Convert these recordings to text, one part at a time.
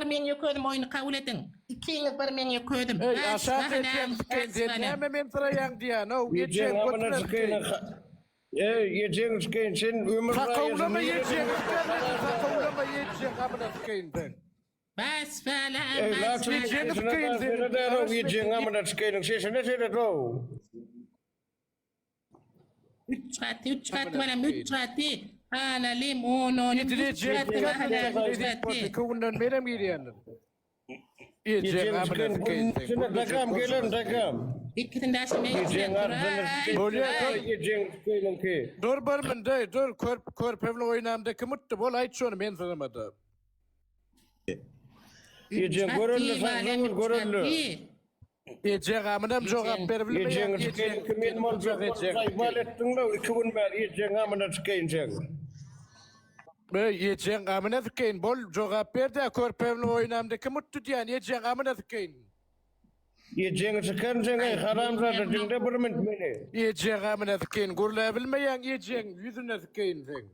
bir men ýökedim oyunu kabul edin. İkiňiz bir men ýökedim. Ey aşağı etken deme men tarayan diye. No geçen götüne. Yiyeceğin sıkayın sen ömür Takavlama yiyeceğin. Takavlama yiyeceğin amına sıkayın ben. Bas falan. Yiyeceğin amına sıkayın. Sesine söyle o. 3 saat bana 3 saat. Ana limon. Yedirecek. Kavundan verem gidiyorlar. Yiyeceğin amına sıkayın. Takam gelin takam. İkisini de asmayı Yiyeceğin sıkayın ki. Dur barmen de dur kör pevlo oynamdaki mutlu bol ayt şonu men sanamadım. Yiyeceğin görüldü. Yiyeceğin amınam cevap verebilir mi? Yiyeceğin sıkayın ki men mal saymal ettin de 2 gün ver yiyeceğin amına sıkayın sen. Yiyeceğin amına sıkayın bol cevap ver de kör pevlo oynamdaki mutlu diyen yiyeceğin amına sıkayın. Yiyeceğin sıkayın sen haram zaten dinde bir mint beni. Yiyeceğin amına sıkayın gurlayabilmeyen yiyeceğin yüzüne sıkayın sen.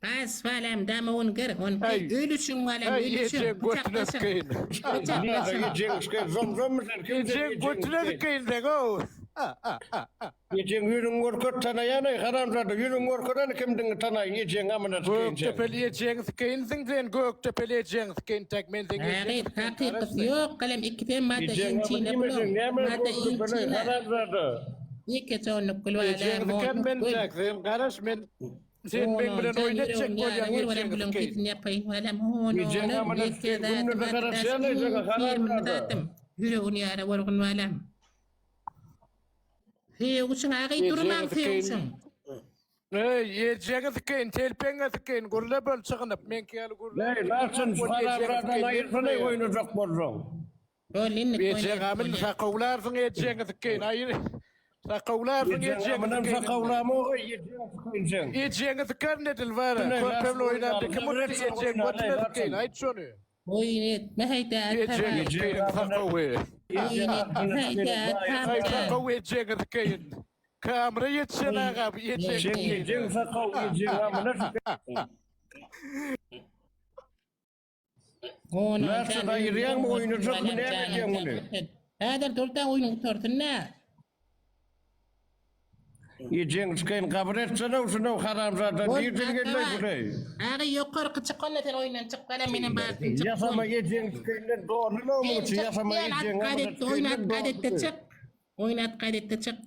Bas falan dama onu gır. Onu ölüşün falan Yiyeceğin götüne sıkayın. Yiyeceğin sıkayın zom mı sen? Yiyeceğin götüne sıkayın sen o. Yiyeceğin yürün korkut tanayana haram zaten yürün korkutan kimden tanay yiyeceğin amına sıkayın sen. Göktepeli yiyeceğin sıkayın sen göktepeli yiyeceğin sıkayın tekmen sen yiyeceğin. Hakikati yok. Kalem iki fen madde inçine bulun. Madde inçine. Haram zaten. İki sonluk kulvada. Yiyeceğin sıkayın ben teksin. Karış men. Sen ben bilen oynayacak koyan yiyeceğin sıkayın. Yiyeceğin amına sıkayın. Bunu da karışıyana yiyeceğin haram zaten. Yürüyün yara vargın valam. Fiyusun ağay durman fiyusun. Yiyeceğin sıkayın. Telpeğine sıkayın. Gurla böl çıkınıp. Men kıyal gurla. Larsın haram zaten ayırtına oynayacak borzon. Yiyeceğin amın sakavlarsın yiyeceğin sıkayın. Hayır. Sakavlarsın yiyeceğin Amınam sıkayın. sakavlamı yiyeceğin sıkayın sen. Yiyeceğin sıkayın nedir var? Korpemle oynandı. Kim mutlu yiyeceğin götüne sıkayın. Hayt şunu. Oynet mehayda Yiyeceğin sıkayın. Sakavı. Hayt sakavı yiyeceğin sıkayın. Kamera yetişen ağabey yiyeceğin. Yiyeceğin sakav yiyeceğin amına sıkayın. Nasıl da yürüyen mi oynayacak mı ne yapacağım bunu? Hadi durda oyunu tutartın ne? Yiyeceğin sıkayın kabul etsene olsun o haram zaten. Yiyeceğin gelmez burayı. Ağay yukarı çıkanla oyundan çıkana benim bağırtın çık. Yasama yiyeceğin sıkayın doğru ne olmuş? Yasama yiyeceğin amına sıkayın doğru. Oynat kaydette çık.